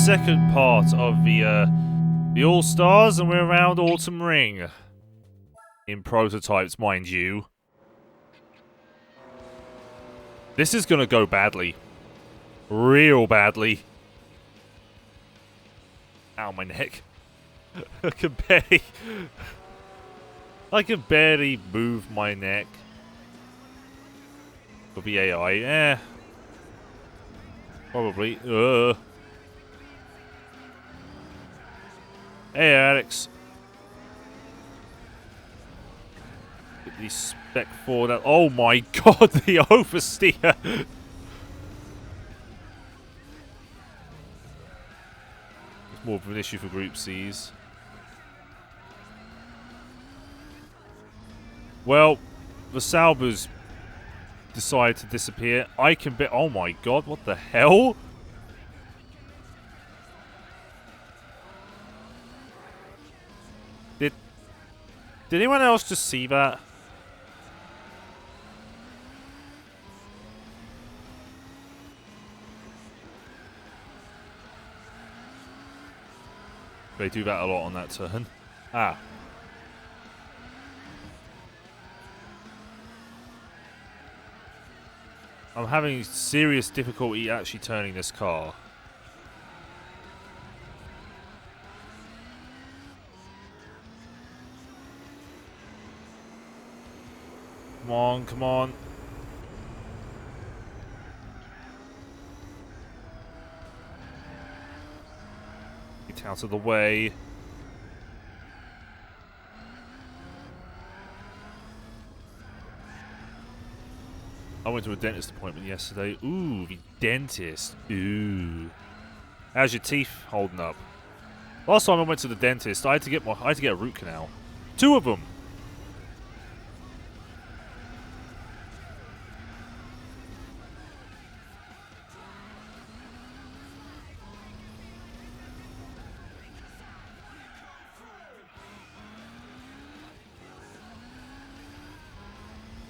second part of the All-Stars, and we're around Autumn Ring. In prototypes, mind you. This is gonna go badly. Real badly. Ow, my neck. I can barely move my neck. For the AI, probably. Hey, Alex. Get these spec 4 down. Oh my god, the oversteer! It's more of an issue for Group C's. Well, the Saubers decided to disappear. I can bet. Oh my god, what the hell? Did anyone else just see that? They do that a lot on that turn. Ah. I'm having serious difficulty actually turning this car. Come on, come on. Get out of the way. I went to a dentist appointment yesterday. Ooh, the dentist. Ooh. How's your teeth holding up? Last time I went to the dentist, I had to get a root canal. 2 of them.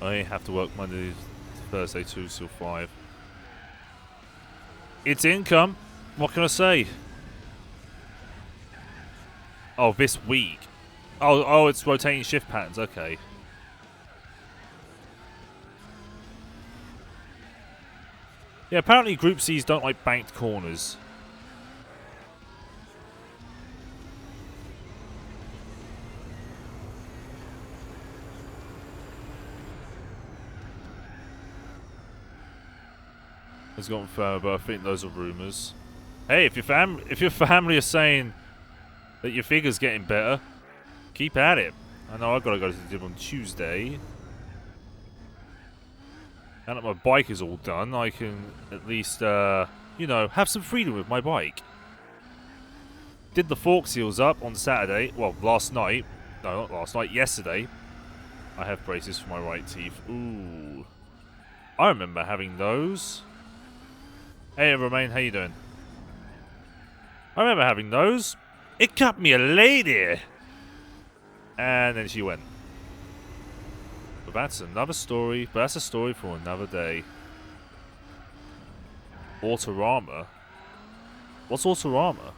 I have to work Monday, Thursday, 2 till 5. It's income. What can I say? Oh, this week. Oh, it's rotating shift patterns. Okay. Yeah, apparently Group C's don't like banked corners. It's gotten further, but I think those are rumours. Hey, if your family are saying that your figure's getting better, keep at it. I know I've got to go to the gym on Tuesday. Now that my bike is all done, I can at least, you know, have some freedom with my bike. Did the fork seals up on Saturday. Well, last night. No, not last night. Yesterday. I have braces for my right teeth. Ooh. I remember having those. Hey, Romain, how you doing? I remember having those. It cut me a lady. And then she went. But that's another story. But that's a story for another day. Autorama? What's Autorama?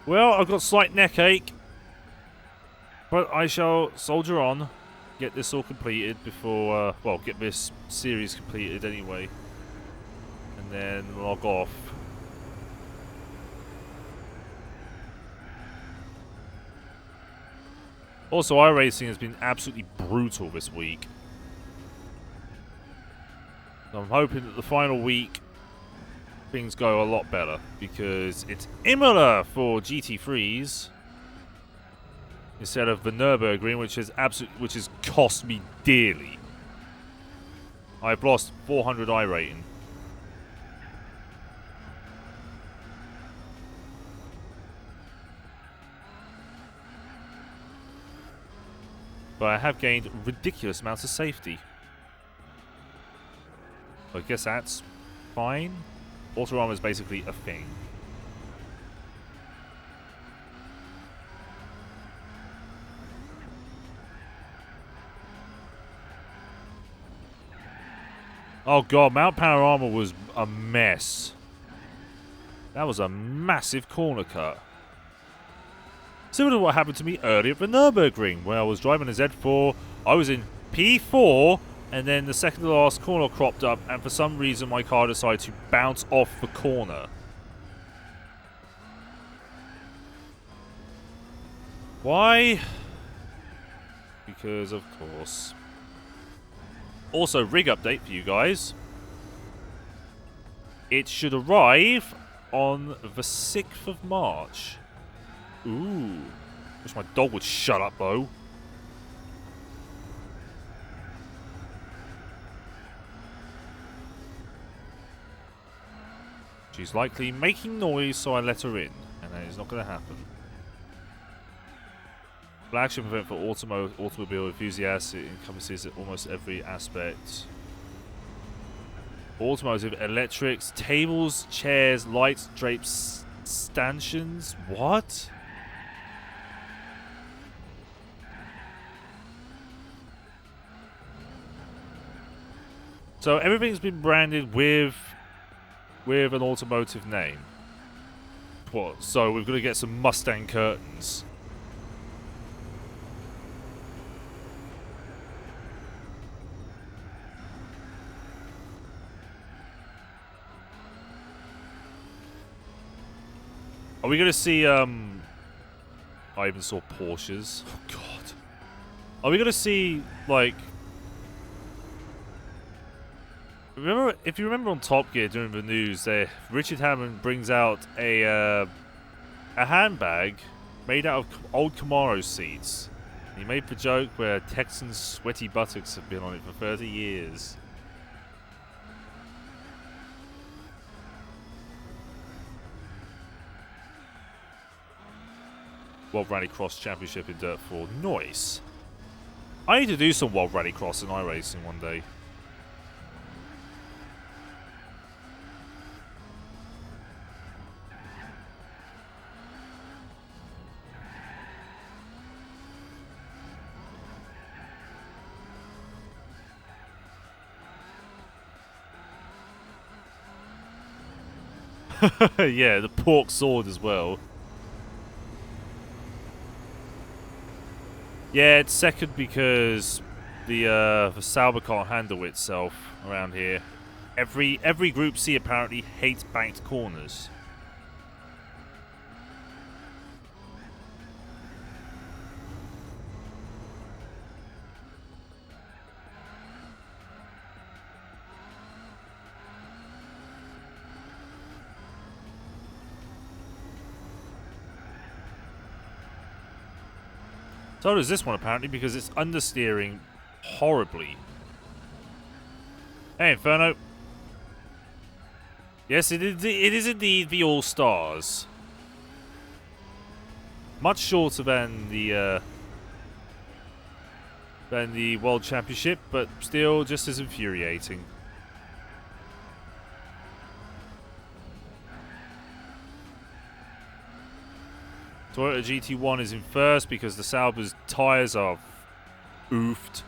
Well, I've got slight neck ache. But I shall soldier on. Get this all completed before, well, get this series completed anyway. And then log off. Also, iRacing has been absolutely brutal this week. So I'm hoping that the final week things go a lot better. Because it's Imola for GT3s. Instead of the Nürburgring, which has cost me dearly. I've lost 400 I rating. But I have gained ridiculous amounts of safety. I guess that's fine. Autorama is basically a thing. Oh god, Mount Panorama was a mess. That was a massive corner cut. Similar to what happened to me earlier at the Nürburgring, where I was driving a Z4, I was in P4, and then the second to last corner cropped up, and for some reason my car decided to bounce off the corner. Why? Because of course. Also, rig update for you guys. It should arrive on the 6th of March. Ooh. Wish my dog would shut up, though. She's likely making noise, so I let her in. And that is not going to happen. Flagship event for automobile enthusiasts. It encompasses almost every aspect. Automotive, electrics, tables, chairs, lights, drapes, stanchions. What? So everything's been branded with an automotive name. What? So we're going to get some Mustang curtains. Are we going to see, I even saw Porsches. Oh, God. Are we going to see, like... If you remember on Top Gear during the news, Richard Hammond brings out a handbag made out of old Camaro seats. He made the joke where Texans' sweaty buttocks have been on it for 30 years. World Rallycross Championship in Dirt 4. Nice. I need to do some World Rallycross in iRacing one day. Yeah, the pork sword as well. Yeah, it's second because the Sauber can't handle itself around here. Every Group C apparently hates banked corners. So does this one apparently because it's understeering horribly. Hey Inferno. Yes, it is indeed the All-Stars. Much shorter than the World Championship, but still just as infuriating. Toyota GT1 is in first because the Sauber's tyres are oofed.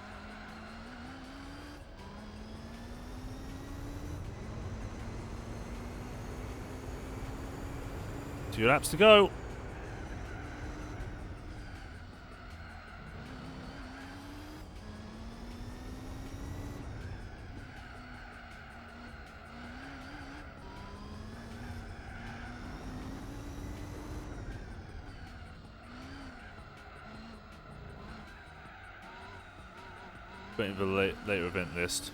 Two laps to go. In the later event list.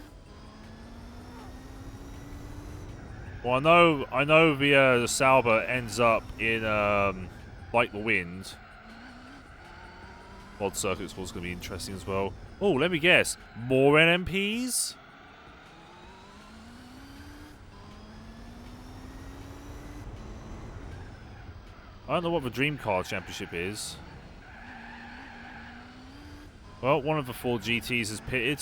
Well, I know the Sauber ends up in Like the Wind. Mod Circuits was going to be interesting as well. Oh, let me guess, more NMPs? I don't know what the Dream Car Championship is. Well, one of the 4 GTs is pitted.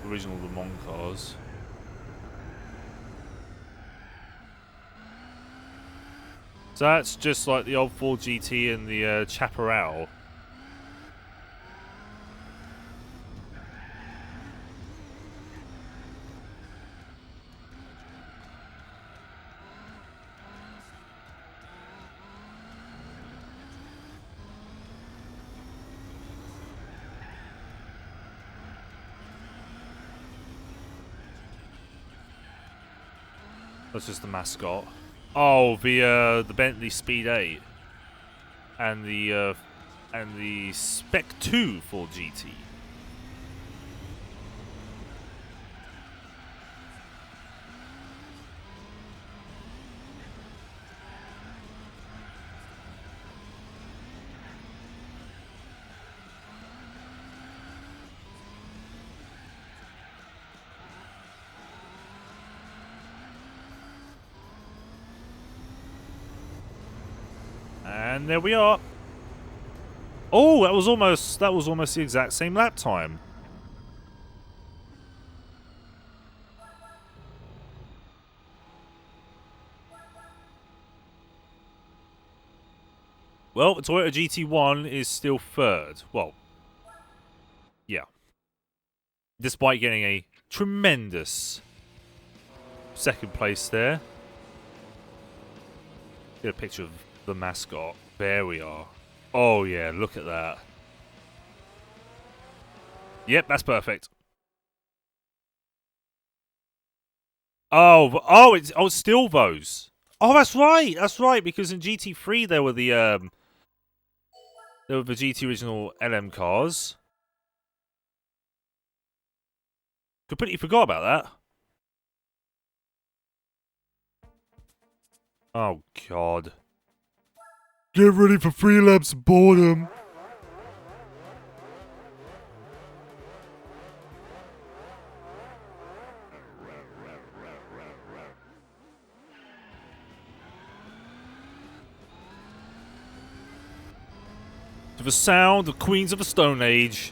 original Le Mans cars. So that's just like the old Ford GT and the Chaparral. That's just the mascot. Oh, the Bentley Speed 8 and the Spec 2 Ford GT. And there we are. Oh, that was almost the exact same lap time. Well, the Toyota GT1 is still third. Well, yeah. Despite getting a tremendous second place there. Get a picture of the mascot. There we are. Oh yeah, look at that. Yep, that's perfect. Oh, it's still those. Oh, that's right. That's right. Because in GT3 there were the GT original LM cars. Completely forgot about that. Oh God. Get ready for 3 laps of boredom. To the sound of Queens of the Stone Age.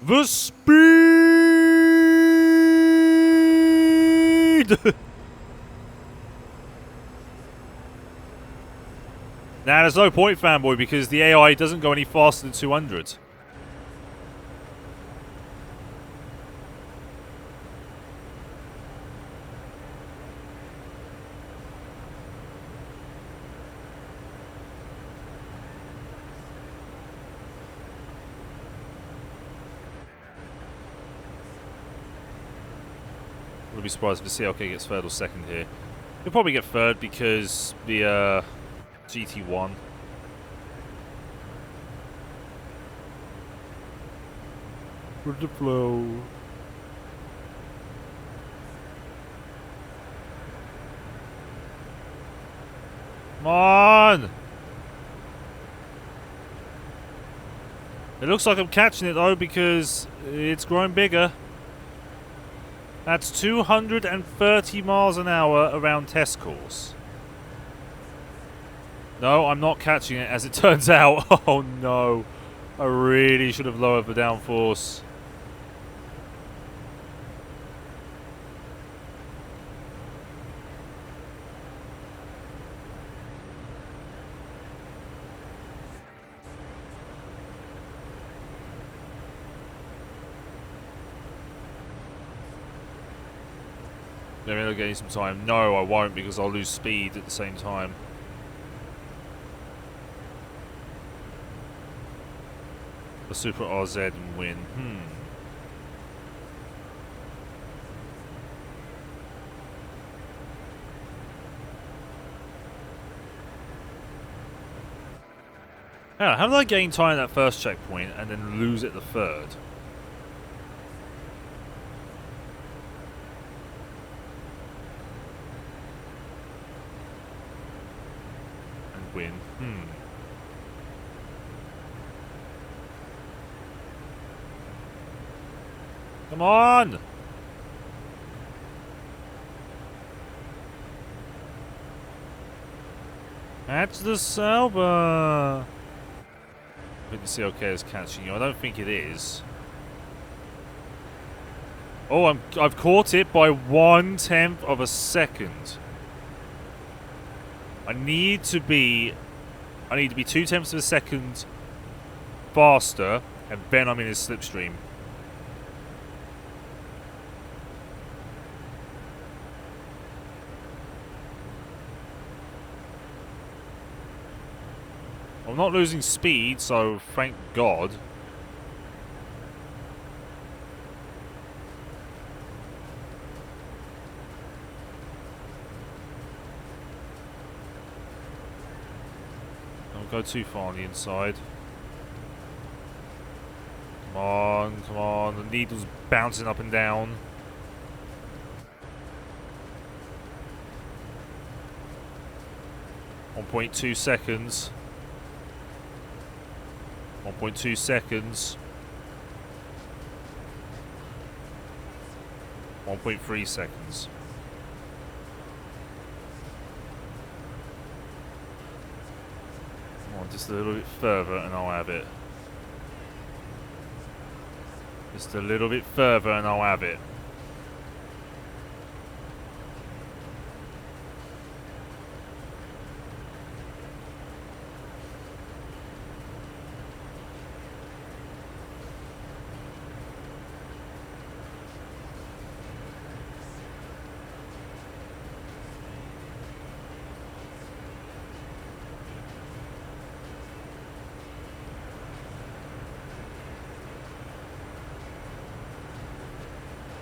The speed! Now, there's no point, fanboy, because the AI doesn't go any faster than 200. I wouldn't be surprised if the CLK gets third or second here. He'll probably get third because the GT1. With the flow. Come on! It looks like I'm catching it though because it's growing bigger. That's 230 miles an hour around test course. No, I'm not catching it as it turns out. Oh no. I really should have lowered the downforce. Let me gain some time. No, I won't because I'll lose speed at the same time. The Super RZ and win. How did I gain time at that first checkpoint and then lose it the third? And win. Come on! Catch the Sauber! I think the CLK is catching you. I don't think it is. Oh, I've caught it by 1/10 of a second. I need to be 2/10 of a second faster, and then I'm in his slipstream. I'm not losing speed, so thank God. Don't go too far on the inside. Come on, come on. The needle's bouncing up and down. .2 seconds. 1.2 seconds. 1.3 seconds. Come on, just a little bit further and I'll have it. Just a little bit further and I'll have it.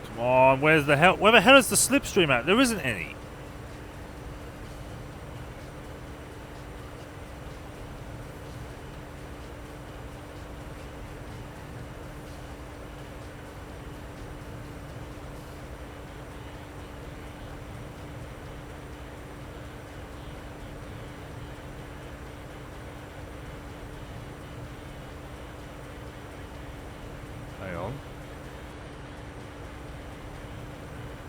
Come on, where the hell is the slipstream at? There isn't any. Hang on.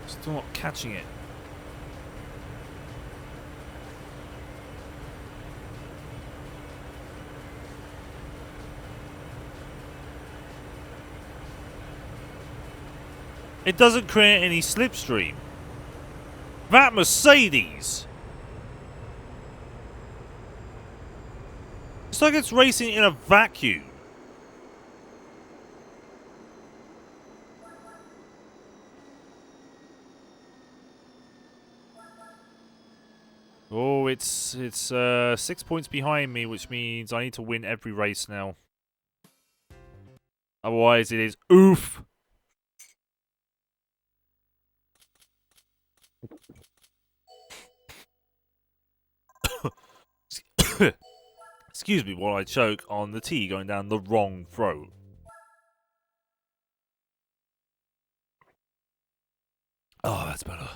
Still not catching it. It doesn't create any slipstream. That Mercedes! It's like it's racing in a vacuum. Oh, it's 6 points behind me, which means I need to win every race now. Otherwise, it is oof. Excuse me while I choke on the tea going down the wrong throat. Oh, that's better.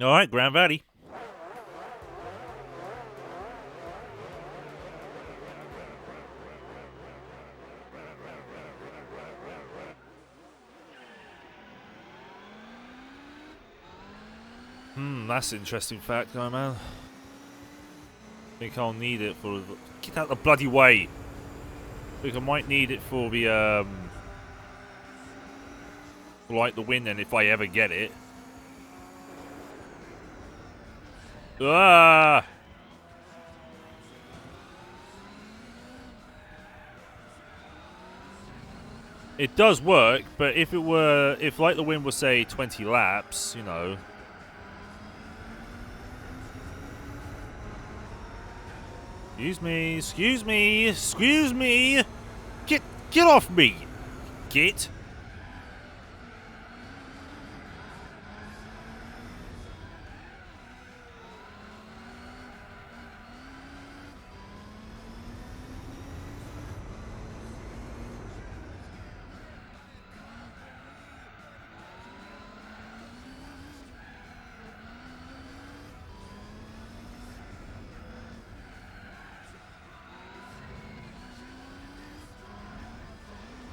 Alright, Grand Valley. That's an interesting fact, guy man. I think I'll need it for... Get out the bloody way! I think I might need it for the, for, like, the win then, if I ever get it. Ah! It does work, but if it were... If, like, the win was, say, 20 laps, you know... Excuse me, excuse me, excuse me! Get off me! Get!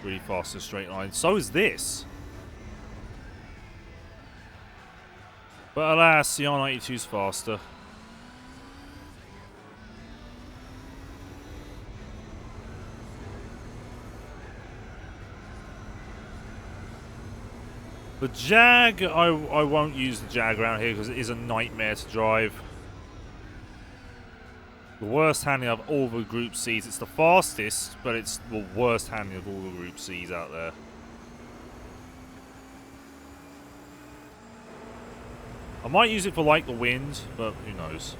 Really fast in a straight line. So is this. But alas, the R92's faster. The Jag, I won't use the Jag around here because it is a nightmare to drive. The worst handling of all the Group Cs. It's the fastest, but it's the worst handling of all the Group Cs out there. I might use it for like the wind, but who knows.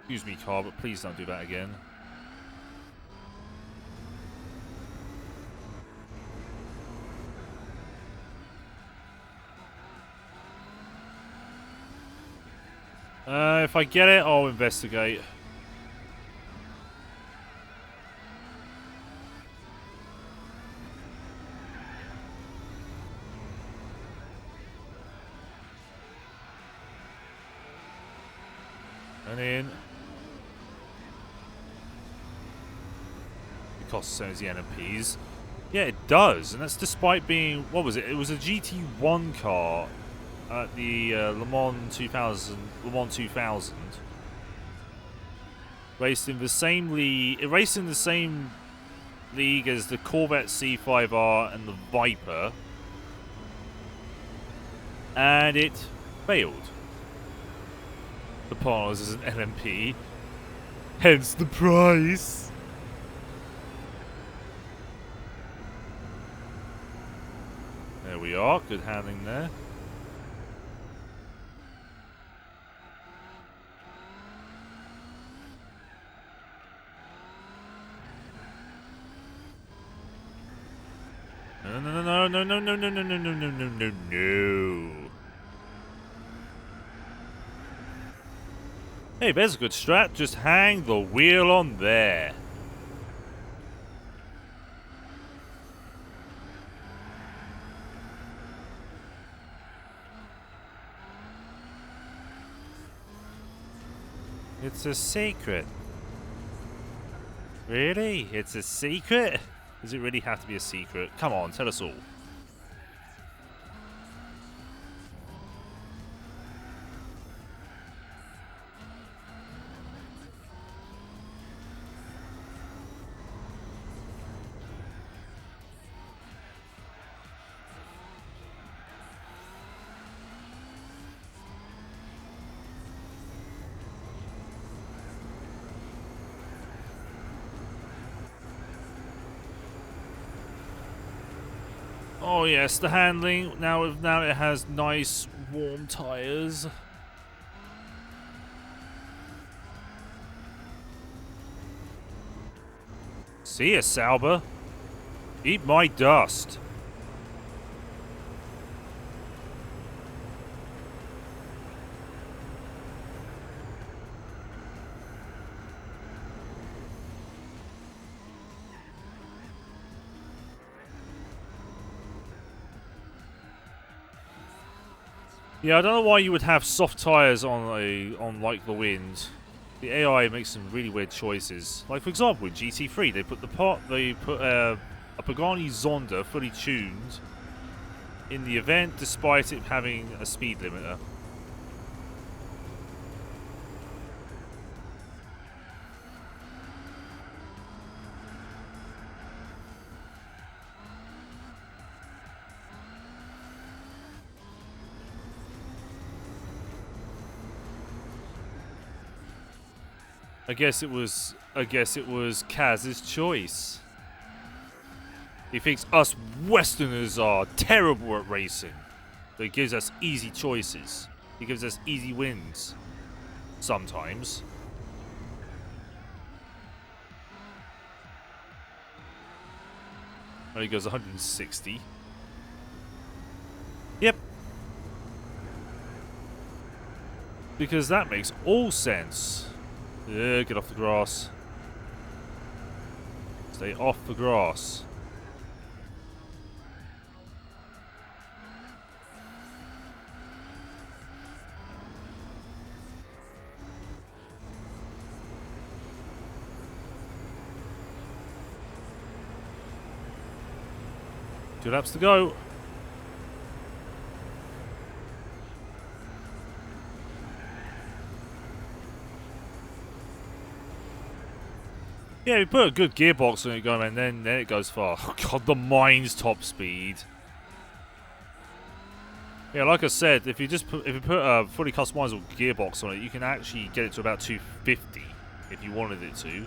Excuse me, car, but please don't do that again. If I get it, I'll investigate. And in. It costs the same as the NMPs. Yeah, it does, and that's despite being, what was it? It was a GT1 car at the Le Mans 2000. Raced in the same league. It raced in the same league as the Corvette C5R and the Viper, and it failed. The partners is an LMP, hence the price. There we are, good handling there. No. Hey, there's a good strat. Just hang the wheel on there. It's a secret. Really? It's a secret? Does it really have to be a secret? Come on, tell us all. Oh yes, the handling. Now it has nice warm tires. See ya, Sauber. Eat my dust. Yeah, I don't know why you would have soft tires on like the wind. The AI makes some really weird choices. Like for example, in GT3, they put a Pagani Zonda fully tuned in the event, despite it having a speed limiter. I guess it was Kaz's choice. He thinks us Westerners are terrible at racing. So he gives us easy choices. He gives us easy wins. Sometimes. Oh, he goes 160. Yep. Because that makes all sense. Yeah, get off the grass. Stay off the grass. Two laps to go. Yeah, we put a good gearbox on it going, and then it goes far. Oh god, the mine's top speed. Yeah, like I said, if you put a fully customizable gearbox on it, you can actually get it to about 250 if you wanted it to.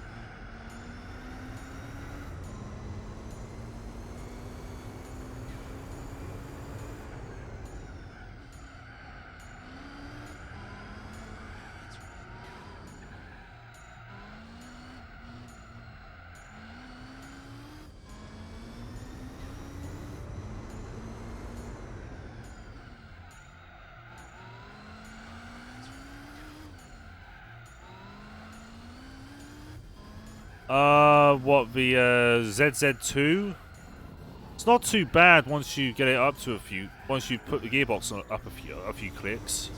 What, the ZZ2? It's not too bad once you get it up to once you put the gearbox on up a few clicks.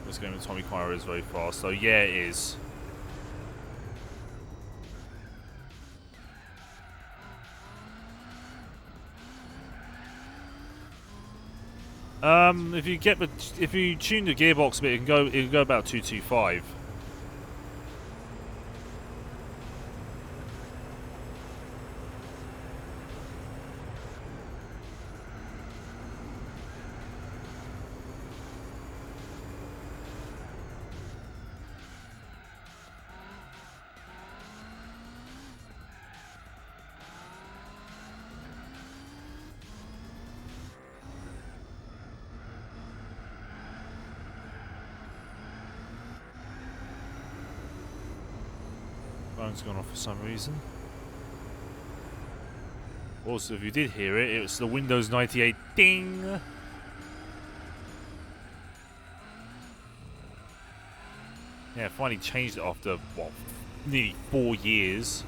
This game with Tommy Kyra is very fast, so yeah, it is. If you tune the gearbox a bit, it can go about 225. Phone's gone off for some reason. Also, if you did hear it, it's the Windows 98 ding. Yeah, finally changed it after what, nearly 4 years.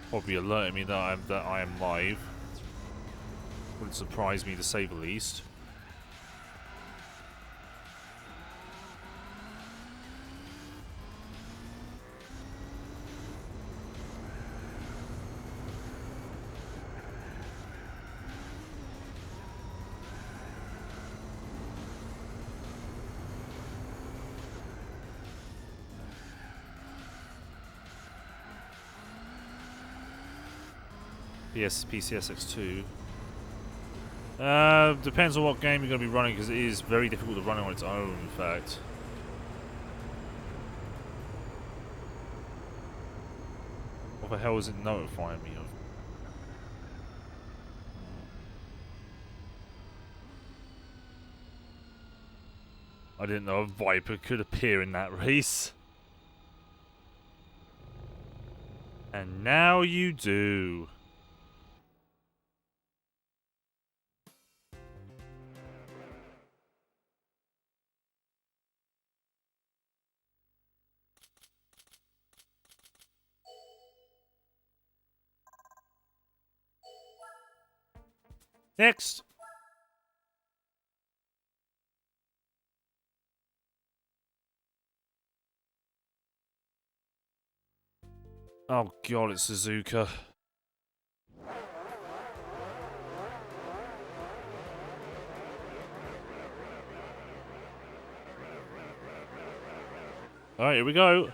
Probably alerting me that I am live. Wouldn't surprise me to say the least. PCSX2. Depends on what game you're going to be running, because it is very difficult to run it on its own, in fact. What the hell is it notifying me of? I didn't know a Viper could appear in that race. And now you do. Next. Oh god, it's Suzuka. Alright, here we go.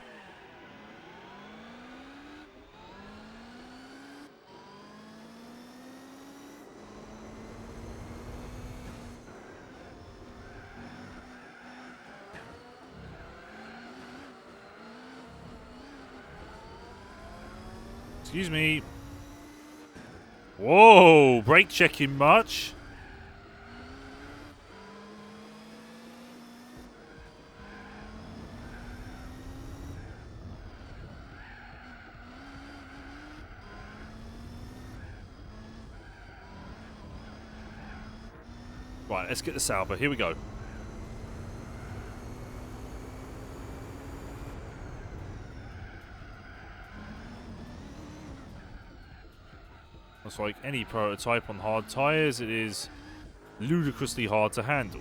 Excuse me. Whoa, brake checking much? Right, let's get the Sauber. Here we go. It's like any prototype on hard tyres, it is ludicrously hard to handle.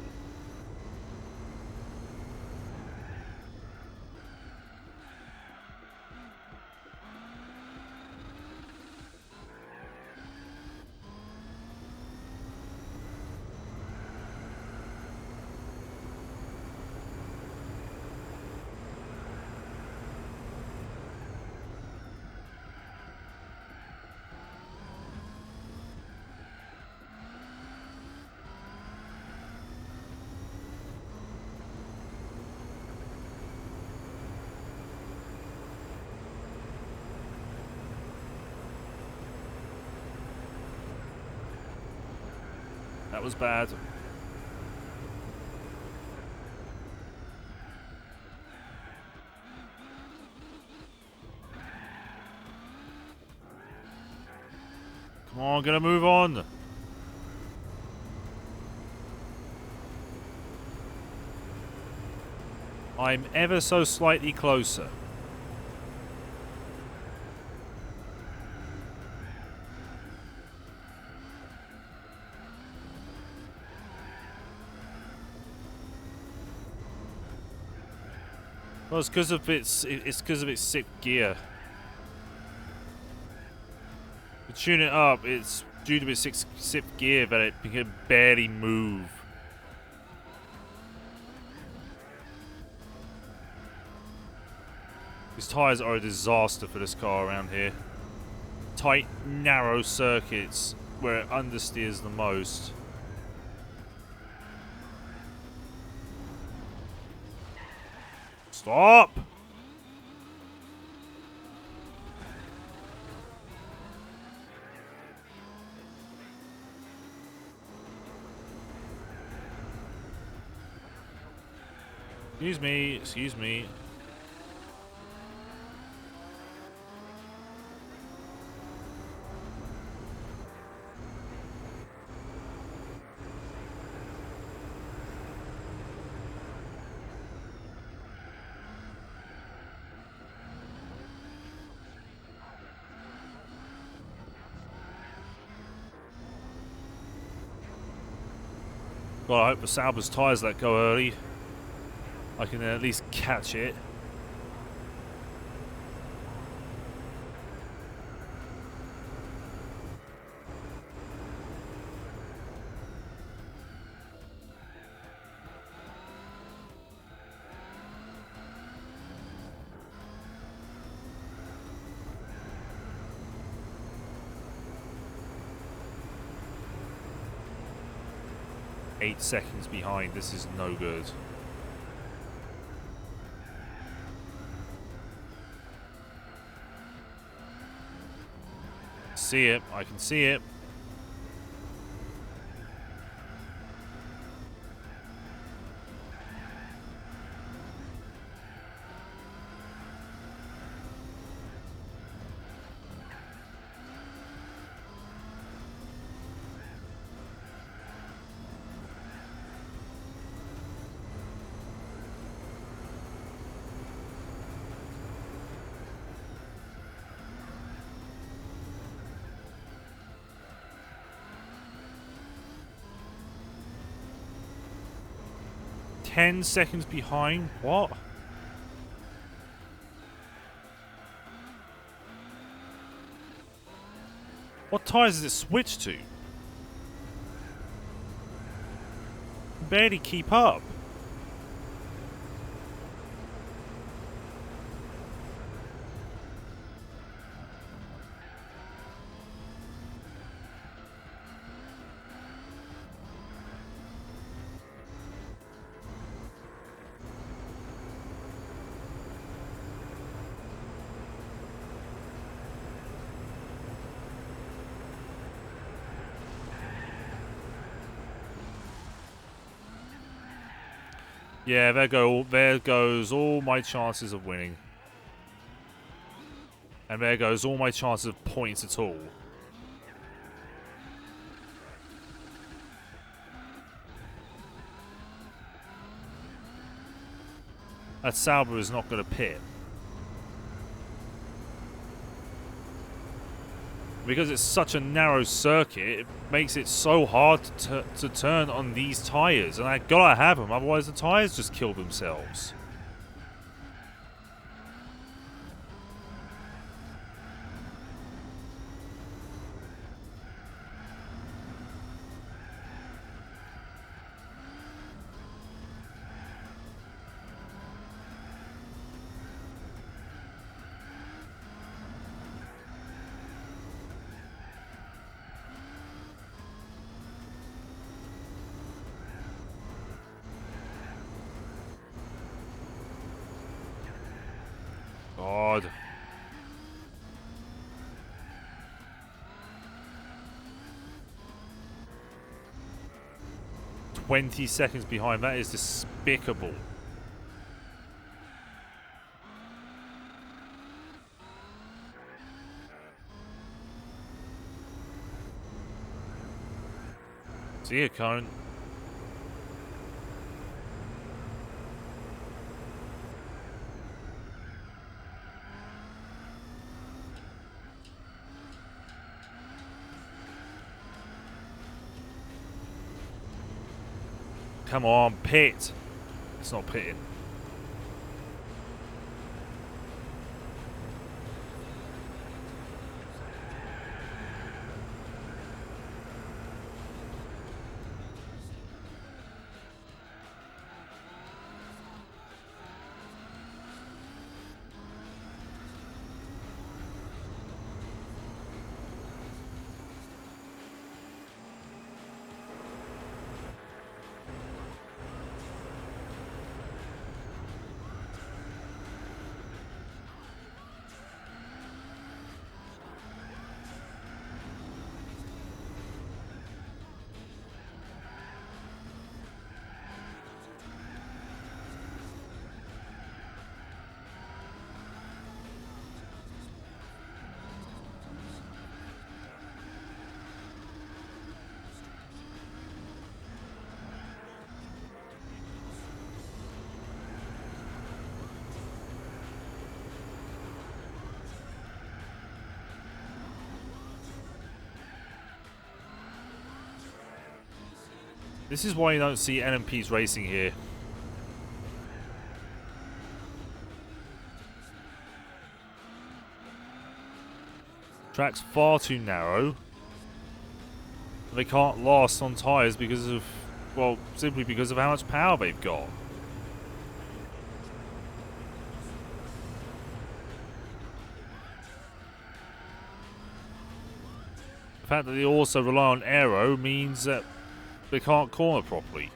That was bad. Come on, gotta move on. I'm ever so slightly closer. Well, it's because of its sick gear. To tune it up, it's due to its sick gear that it can barely move. These tyres are a disaster for this car around here. Tight, narrow circuits where it understeers the most. Stop! Excuse me, excuse me. Well, I hope the Sauber's tyres let go early. I can at least catch it. Eight seconds behind. This is no good. See it. I can see it. Ten seconds behind? What? What tyres does it switch to? Barely keep up. Yeah, there goes all my chances of winning. And there goes all my chances of points at all. That Sauber is not going to pit. Because it's such a narrow circuit, it makes it so hard to turn on these tyres. And I gotta have them, otherwise the tyres just kill themselves. God. "20 seconds behind, that is despicable." See you, current. Come on, pit. It's not pitting. This is why you don't see NMPs racing here. Track's far too narrow. They can't last on tyres because of, well, simply because of how much power they've got. The fact that they also rely on aero means that they can't corner properly.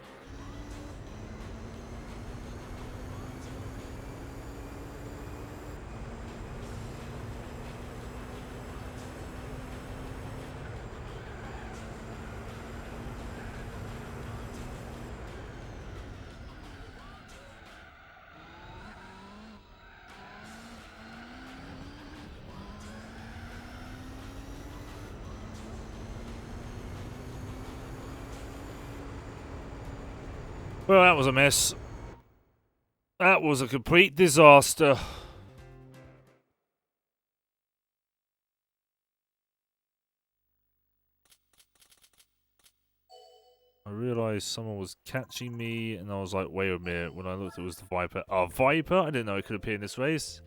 Well, that was a mess. That was a complete disaster. I realised someone was catching me, and I was like, wait a minute. When I looked, it was the Viper. Oh, Viper? I didn't know it could appear in this race.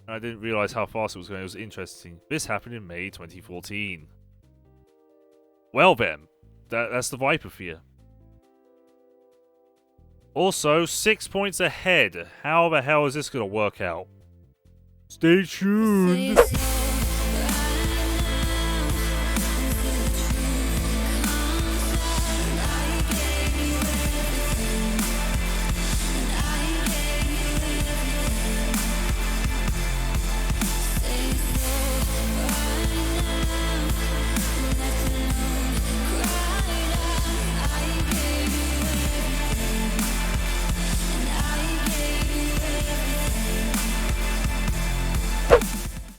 And I didn't realise how fast it was going. It was interesting. This happened in May 2014. Well then, that's the Viper for you. Also, 6 points ahead. How the hell is this going to work out? Stay tuned.